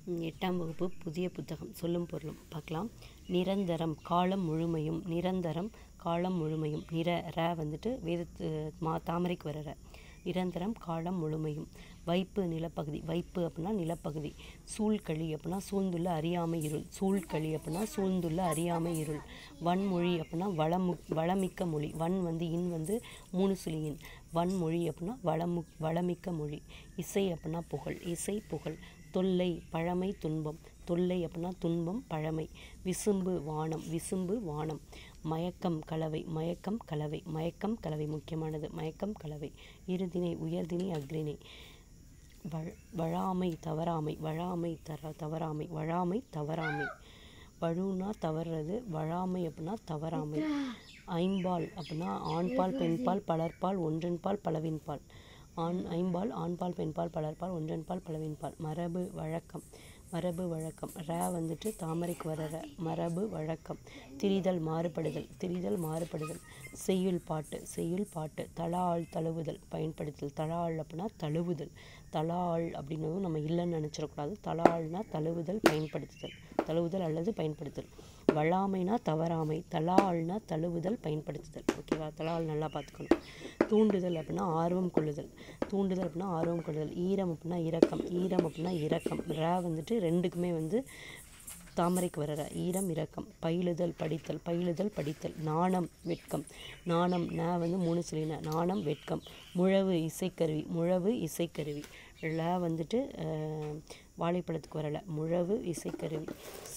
8ஆம் வகுப்பு புதிய புத்தகம் சொல்லும் பொருளும் பார்க்கலாம். நிரந்தரம் காலம் முழுமையும். நிரந்தரம் காலம் முழுமையும். ர வந்துட்டு வேதத்து தாமரைக்கு வர நிரந்தரம் காலம் முழுமையும். வைப்பு நிலப்பகுதி. வைப்பு அப்படின்னா நிலப்பகுதி. சூழ்களி அப்படின்னா சூழ்ந்துள்ள அறியாமை இருள். சூழ்களி அப்படின்னா சூழ்ந்துள்ள அறியாமை இருள். வன்மொழி அப்படின்னா வளமிக்க மொழி. வன் வந்து இன் வந்து 3 சுழியின். வன்மொழி அப்படின்னா வளமிக்க மொழி. இசை அப்படின்னா புகழ். இசை புகழ். தொல்லை பழமை துன்பம். தொல்லை அப்படின்னா துன்பம் பழமை. விசும்பு வானம். விசும்பு வானம். மயக்கம் கலவை. மயக்கம் கலவை. மயக்கம் கலவை முக்கியமானது. மயக்கம் கலவை. இருதினை உயர்தினை அக்ரிணை. வழாமை தவறாமை. வழாமை தவறாமை. வழாமை தவறாமை. வழுனா தவறுறது. வழாமை அப்படின்னா தவறாமை. ஐம்பால் அப்படின்னா ஆண்பால் பெண்பால் பலர்பால் ஒன்றன்பால் பலவின்பால். ஐம்பால் ஆண்பால் பெண்பால் பலர்பால் ஒன்றன்பால் பலவின்பால். மரபு வழக்கம். மரபு வழக்கம். வந்துட்டு தாமரைக்கு வர மரபு வழக்கம். திரிதல் மாறுபடுதல். திரிதல் மாறுபடுதல். செய்யுள் பாட்டு. செய்யுள் பாட்டு. தலாள் தழுவுதல் பயன்படுத்தல். தலாள் அப்படின்னா தழுவுதல். தலாள் அப்படின்னதும் நம்ம இல்லைன்னு நினச்சிடக்கூடாது. தலாள்னா தழுவுதல் பயன்படுத்துதல். தழுவுதல் அல்லது பயன்படுத்துதல். வழாமைனா தவறாமை. தலாள்னா தழுவுதல் பயன்படுத்துதல். ஓகேவா? தலாள் நல்லா பார்த்துக்கணும். தூண்டுதல் அப்படின்னா ஆர்வம் கொள்ளுதல். தூண்டுதல் அப்படின்னா ஆர்வம் கொள்ளுதல். ஈரம் அப்படின்னா இரக்கம். ஈரம் அப்படின்னா இரக்கம். வந்துட்டு ரெண்டுக்குமே வந்து தாமரைக்கு வர ஈரம் இரக்கம். பயிலுதல் படித்தல். பயிலுதல் படித்தல். நாணம் வெட்கம். நாணம் வந்து 3 சுழின. நாணம் வெட்கம். முழவு இசைக்கருவி. முழவு இசைக்கருவி. வந்துட்டு வாழைப்பழத்துக்கு வரல. முழவு இசைக்கருவி.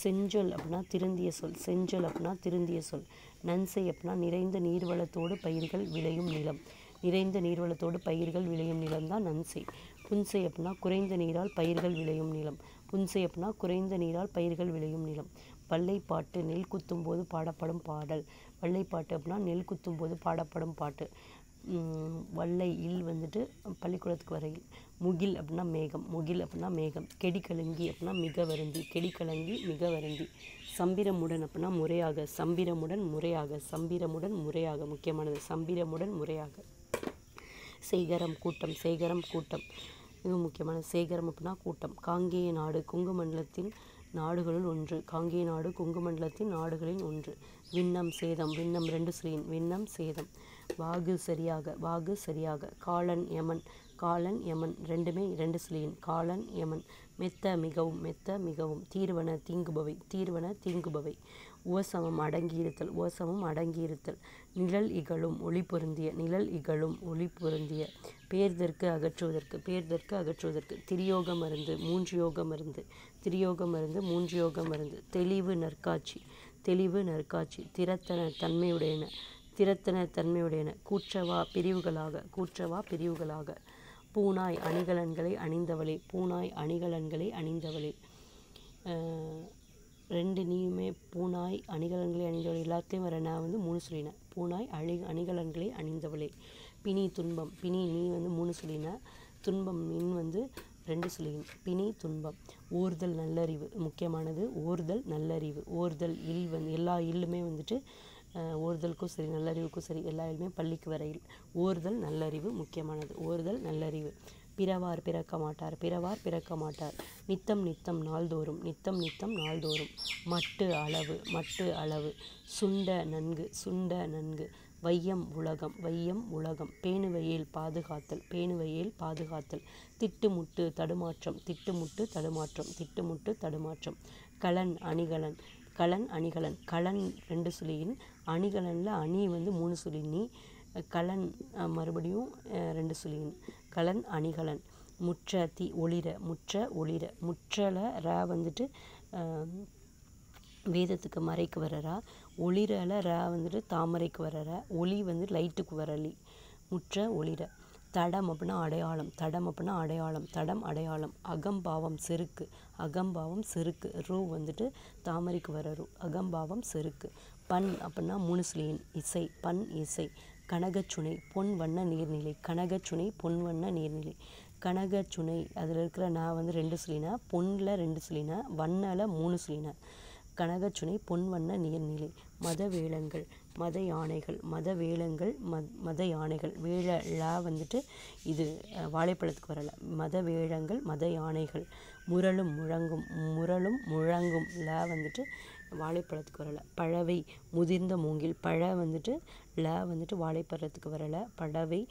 செஞ்சொல் அப்படின்னா திருந்திய சொல். செஞ்சொல் அப்படின்னா திருந்திய சொல். நன்சை அப்படின்னா நிறைந்த நீர்வளத்தோடு பயிர்கள் விளையும் நிலம். நிறைந்த நீர்வளத்தோடு பயிர்கள் விளையும் நிலம் தான் நன்சை. புன்சை அப்படின்னா குறைந்த நீரால் பயிர்கள் விளையும் நிலம். புன்சை அப்படின்னா குறைந்த நீரால் பயிர்கள் விளையும் நிலம். வல்லைப்பாட்டு நெல் குத்தும் போது பாடப்படும் பாடல். வல்லைப்பாட்டு அப்படின்னா நெல் குத்தும் போது பாடப்படும் பாட்டு. வல்லை இல் வந்துட்டு பள்ளிக்கூடத்துக்கு வரையில். முகில் அப்படின்னா மேகம். முகில் அப்படின்னா மேகம். கெடிக்கலங்கி அப்படின்னா மிக வருந்தி. கெடிக்கலங்கி மிக வருந்தி. சம்பிரமுடன் அப்படின்னா முறையாக. சம்பிரமுடன் முறையாக. சம்பிரமுடன் முறையாக முக்கியமானது. சம்பிரமுடன் முறையாக. சேகரம் கூட்டம். சேகரம் கூட்டம் இது முக்கியமான. சேகரம் அப்படின்னா கூட்டம். காங்கேய நாடு கொங்கு மண்டலத்தின் நாடுகளுள் ஒன்று. காங்கேய நாடு கொங்கு மண்டலத்தின் நாடுகளில் ஒன்று. விண்ணம் சேதம். விண்ணம் 2 சுழியின். விண்ணம் சேதம். வாகு சரியாக. வாகு சரியாக. காலன் யமன். காலன் யமன் ரெண்டுமே 2 சுழியின். காலன் யமன். மெத்த மிகவும். மெத்த மிகவும். தீர்வன தீங்குபவை. தீர்வன தீங்குபவை. உவசமம் அடங்கியிருத்தல். உவசமம் அடங்கியிருத்தல். நிழல் இகழும் ஒளி பொருந்திய. நிழல் இகழும் ஒளி பொருந்திய. பேர்தற்கு அகற்றுவதற்கு. பேர்தற்கு அகற்றுவதற்கு. திரியோக மருந்து 3 யோக மருந்து. திரியோக மருந்து 3 யோக மருந்து. தெளிவு நற்காட்சி. தெளிவு நற்காட்சி. திறத்தன தன்மையுடையன. திறத்தன தன்மையுடையன. கூற்றவா பிரிவுகளாக. கூற்றவா பிரிவுகளாக. பூனாய் அணிகலன்களை அணிந்தவளே. பூனாய் அணிகலன்களை அணிந்தவளே. 2 நீயுமே பூனாய் அணிகலன்களை அணிந்தவளே. எல்லாத்தையும் வர நான் வந்து 3 சுழின. பூனாய் அணிகலன்களை அணிந்தவளே. பிணி துன்பம். பிணி நீ வந்து 3 சுழின. துன்பம் மின் வந்து 2 சுழியின். பிணி துன்பம். ஓர்தல் நல்லறிவு முக்கியமானது. ஓர்தல் நல்லறிவு. ஓர்தல் இல் வந்து எல்லா இல்லுமே வந்துட்டு ஓர்தலுக்கும் சரி நல்லறிவுக்கும் சரி எல்லா இல்லுமே பள்ளிக்கு வரையில். ஓர்தல் நல்லறிவு முக்கியமானது. ஓர்தல் நல்லறிவு. பிறவார் பிறக்க மாட்டார். பிறவார் பிறக்க மாட்டார். நித்தம் நித்தம் நாள்தோறும். நித்தம் நித்தம் நாள்தோறும். மட்டு அளவு. மட்டு அளவு. சுண்ட நன்கு. சுண்ட நன்கு. வையம் உலகம். வையம் உலகம். பேணுவையேல் பாதுகாத்தல். பேணுவையேல் பாதுகாத்தல். திட்டுமுட்டு தடுமாற்றம். திட்டுமுட்டு தடுமாற்றம். திட்டுமுட்டு தடுமாற்றம். கலன் அணிகலன். கலன் அணிகலன். கலன் 2 சுழியின். அணிகலனில் அணி வந்து 3 சுழினி. கலன் மறுபடியும் 2 சுழியின். கலன் அணிகலன். முற்ற ஒளிர. முற்ற ஒளிர. முற்றல வந்துட்டு வேதத்துக்கு மறைக்கு வரறா. ஒளிரல வந்துட்டு தாமரைக்கு வரற. ஒளி வந்து லைட்டுக்கு வரலி. முற்ற ஒளிர. தடம் அப்படின்னா அடையாளம். தடம் அப்படின்னா அடையாளம். தடம் அடையாளம். அகம்பாவம் செருக்கு. அகம்பாவம் செருக்கு. வந்துட்டு தாமரைக்கு வரரு. அகம்பாவம் செருக்கு. பண் அப்படின்னா 3 சுழியின். இசை. பண் இசை. கனகச்சுனை பொன் வண்ண நீர்நிலை. கனகச்சுனை பொன் வண்ண நீர்நிலை. கனகச்சுனை அதில் இருக்கிற நான் வந்து 2 சுழினா. பொன்னில் 2 சுழினா. வண்ணல 3 சுழினா. கனகச்சுனை பொன் வண்ண நீர்நிலை. மத வேளங்கள். மத யானைகள். மத வேளங்கள் மத யானைகள். வந்துட்டு இது வாழைப்பழத்துக்கு வரல. மத வேளங்கள் மத யானைகள். முரலும் முழங்கும் முரலும் முழங்கும் ல வந்துட்டு வாழைப்பழத்துக்கு வரலை. பழவை முதிர்ந்த மூங்கில் பழ வந்துட்டு ல வந்துட்டு வாழைப்பழத்துக்கு வரலை. பழவை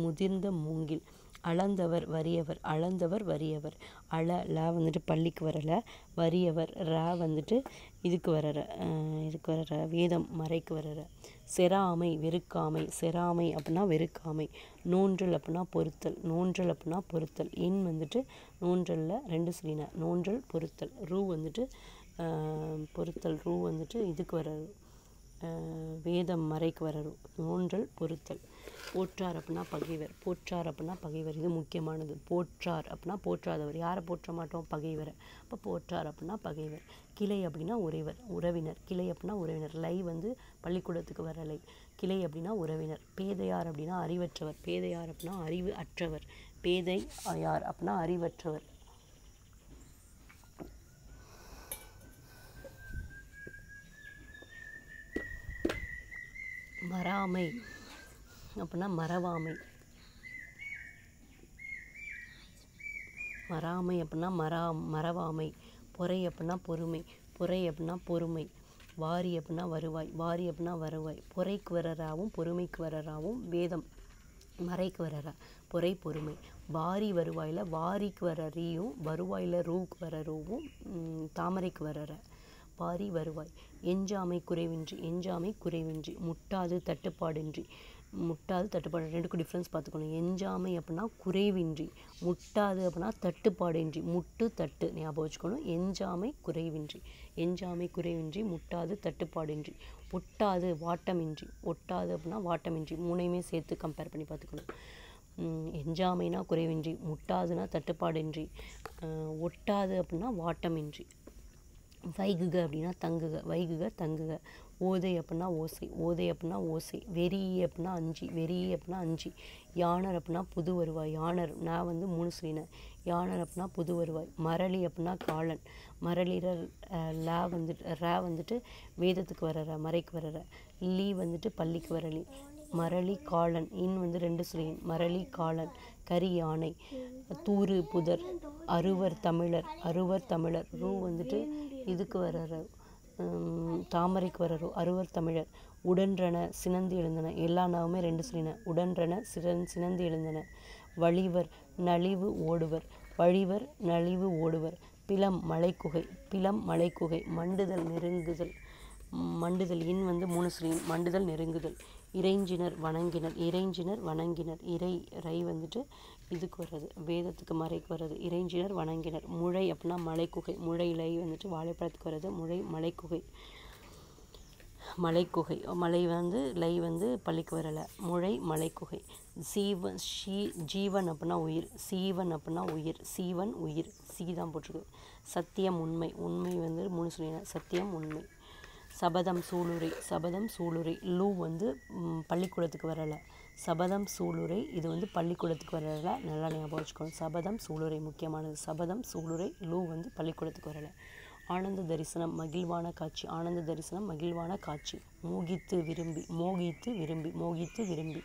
முதிர்ந்த மூங்கில். அளந்தவர் வறியவர் அளந்தவர் வறியவர் ல வந்துட்டு பள்ளிக்கு வரலை. வறியவர் ர வந்துட்டு இதுக்கு வரற வேதம் மறைக்கு வரற. செராமை வெறுக்காமை செராமை அப்படின்னா வெறுக்காமை. நோன்றல் அப்படின்னா பொறுத்தல் நோன்றல் அப்படின்னா பொறுத்தல். இன் வந்துட்டு நோன்றல்ல ரெண்டு சொல்லின நோன்றல் பொறுத்தல். ரூ வந்துட்டு பொறுத்தல் ரூ வந்துட்டு இதுக்கு வரரு வேதம் மறைக்கு வரரும். நோன்றல் பொறுத்தல். போற்றார் அப்படின்னா பகைவர் போற்றார் அப்படின்னா பகைவர். இது முக்கியமானது. போற்றார் அப்படின்னா போற்றாதவர். யாரை போற்ற மாட்டோம்? பகைவரை. அப்போ போற்றார் அப்படின்னா பகைவர். கிளை அப்படின்னா உறவினர். கிளை அப்படின்னா உறவினர். லை வந்து பள்ளிக்கூடத்துக்கு வரலை. கிளை அப்படின்னா உறவினர். பேதையார் அப்படின்னா அறிவற்றவர். பேதையார் அப்படின்னா அறிவு அற்றவர். பேதை யார் அப்படின்னா அறிவற்றவர். மறாமை அப்படின்னா மறவாமை. மறாமை அப்படின்னா மறவாமை. பொறை அப்படின்னா பொறுமை. பொறை அப்படின்னா பொறுமை. வாரி அப்படின்னா வருவாய். வாரி அப்படின்னா வருவாய். பொறைக்கு வரராவும் பொறுமைக்கு வரராவும் வேதம் மறைக்கு வரரா. பொறை பொறுமை. வாரி வருவாயில் வாரிக்கு வர ரீயும் வருவாயில் ரூக்கு வர ரூவும் தாமரைக்கு வரற. வாரி வருவாய். எஞ்சாமை குறைவின்றி எஞ்சாமை குறைவின்றி. முட்டாது தட்டுப்பாடின்றி முட்டாது தட்டுப்பாடு. ரெண்டுக்கும் டிஃப்ரென்ஸ் பார்த்துக்கணும். எஞ்சாமை அப்படின்னா குறைவின்றி. முட்டாது அப்படின்னா தட்டுப்பாடின்றி. முட்டு தட்டு ஞாபகம் வச்சுக்கணும். எஞ்சாமை குறைவின்றி. எஞ்சாமை குறைவின்றி முட்டாது தட்டுப்பாடின்றி. ஒட்டாது வாட்டமின்றி. ஒட்டாது அப்படின்னா வாட்டமின்றி. மூணையுமே சேர்த்து கம்பேர் பண்ணி பார்த்துக்கணும். எஞ்சாமைனா குறைவின்றி. முட்டாதுன்னா தட்டுப்பாடின்றி. ஒட்டாது அப்படின்னா வாட்டமின்றி. வைகுக அப்படின்னா தங்குக. வைகுக தங்குக. ஓதை அப்படின்னா ஓசை. ஓதை அப்படின்னா ஓசை. வெறி அப்படின்னா அஞ்சி. வெறி அப்படின்னா அஞ்சி. யானர் அப்படின்னா புது வருவாய். யானர் நான் வந்து 3 சொல்லினேன். யானர் அப்படின்னா புது வருவாய். மரளி அப்படின்னா காலன். மரளிரர் ல வந்துட்டு ர வந்துட்டு வேதத்துக்கு வரற மறைக்கு வரற. லீ வந்துட்டு பள்ளிக்கு வரலி. மரளி காலன். இன் வந்து 2 சொல்லின். மரளி காலன். கரி யானை. தூறு புதர். அறுவர் தமிழர். அறுவர் தமிழர். ரூ வந்துட்டு இதுக்கு வரற தாமரைக்கு வரரோ. அறுவர் தமிழர். உடன்றன சினந்து எழுந்தன. எல்லா நாவுமே 2 சொல்லின. உடன்றன சினந்து எழுந்தன. வழிவர் நலிவு ஓடுவர். வழிவர் நலிவு ஓடுவர். பிலம் மலைக்குகை. பிலம் மலைக்குகை. மண்டுதல் நெருங்குதல். மண்டுதல் இன் வந்து 3 சொல்லின். மண்டுதல் நெருங்குதல். இறைஞ்சினர் வணங்கினர். இறைஞ்சினர் வணங்கினர். ரை வந்துட்டு இதுக்கு வர்றது வேதத்துக்கு மறைக்கு வர்றது. இறைஞ்சினர் வணங்கினர். முழை அப்படின்னா மலைக்குகை. முழை லை வந்துட்டு வாழைப்பழத்துக்கு வர்றது. முழை மலைக்குகை. மலைக்குகை மலை வந்து லை வந்து பள்ளிக்கு வரலை. முழை மலைக்குகை. ஜீவன் அப்படின்னா உயிர். சீவன் அப்படின்னா உயிர். சீவன் உயிர். தான் போட்டிருக்கு. சத்தியம் உண்மை. உண்மை வந்து 3 சொல்லின. சத்தியம் உண்மை. சபதம் சூளுரை. சபதம் சூளுரை. லூ வந்து பள்ளிக்கூடத்துக்கு வரலை. சபதம் சூளுரை இது வந்து பள்ளிக்கூடத்துக்கு வரலை. நல்லா ஞாபகம் வச்சுக்கணும். சபதம் சூளுரை முக்கியமானது. சபதம் சூளுரை. லூ வந்து பள்ளிக்கூடத்துக்கு வரலை. ஆனந்த தரிசனம் மகிழ்வான காட்சி. ஆனந்த தரிசனம் மகிழ்வான காட்சி. மோகித்து விரும்பி. மோகித்து விரும்பி. மோகித்து விரும்பி.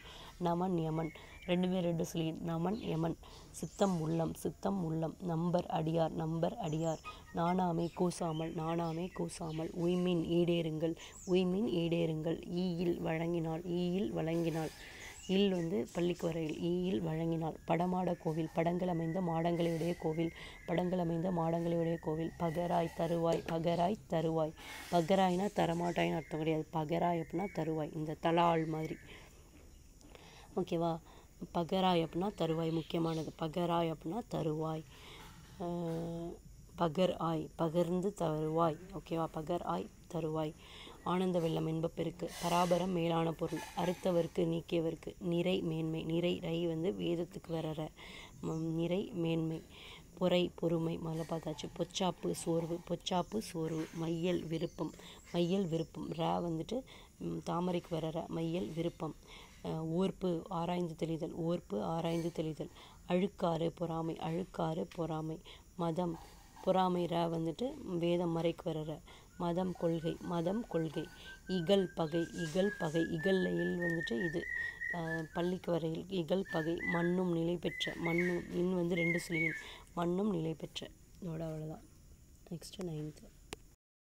நமன் யமன். 2 சொல்லின். நமன் யமன். சித்தம் உள்ளம். சித்தம் உள்ளம். நம்பர் அடியார். நம்பர் அடியார். நாணாமை கூசாமல். நாணாமை கூசாமல். உய்மின் ஈடேறுங்கள். உய்மின் ஈடேறுங்கள். ஈயில் வழங்கினாள். ஈயில் வழங்கினாள். இல் வந்து பள்ளிக்கு வரையில். ஈயில் வழங்கினாள். படமாட கோவில். படங்கள் அமைந்த மாடங்களையுடைய கோவில். படங்கள் அமைந்த மாடங்களையுடைய கோவில். பகராய் தருவாய். பகராய் தருவாய். பகராய்னா தரமாட்டாயின்னு அர்த்தம் கிடையாது. பகராய் அப்படின்னா தருவாய். இந்த தலால் மாதிரி. ஓகேவா. பகராய் அப்படின்னா தருவாய் முக்கியமானது. பகராய் அப்படின்னா தருவாய். பகர் ஆய் பகர்ந்து தருவாய். ஓகேவா. பகர் ஆய் தருவாய். ஆனந்த வெள்ளம் இன்பப்பெருக்கு. பராபரம் மேலான பொருள். அறுத்தவருக்கு நீக்கியவருக்கு. நிறை மேன்மை. நிறை ரை வந்து வேதத்துக்கு வரற. நிறை மேன்மை. பொறை பொறுமை முதல்ல பார்த்தாச்சு. பொச்சாப்பு சோர்வு. பொச்சாப்பு சோர்வு. மையல் விருப்பம். மையல் விருப்பம். வந்துட்டு தாமரைக்கு வரற. மையல் விருப்பம். ஓர்ப்பு ஆராய்ந்து தெளிதல். ஓர்ப்பு ஆராய்ந்து தெளிதல். அழுக்காறு பொறாமை. அழுக்காறு பொறாமை. மதம் பொறாமை வந்துட்டு வேதம் மறைக்கு வரற. மதம் கொள்கை. மதம் கொள்கை. இகல் பகை. இகல் பகை. இகல்லையில் வந்துட்டு இது பள்ளிக்கு வரையில். இகல் பகை. மண்ணும் நிலை பெற்ற. மண்ணும் இன் வந்து 2 சொல்லின். மண்ணும் நிலை பெற்ற. இதோட அவ்வளோதான். Next 9th.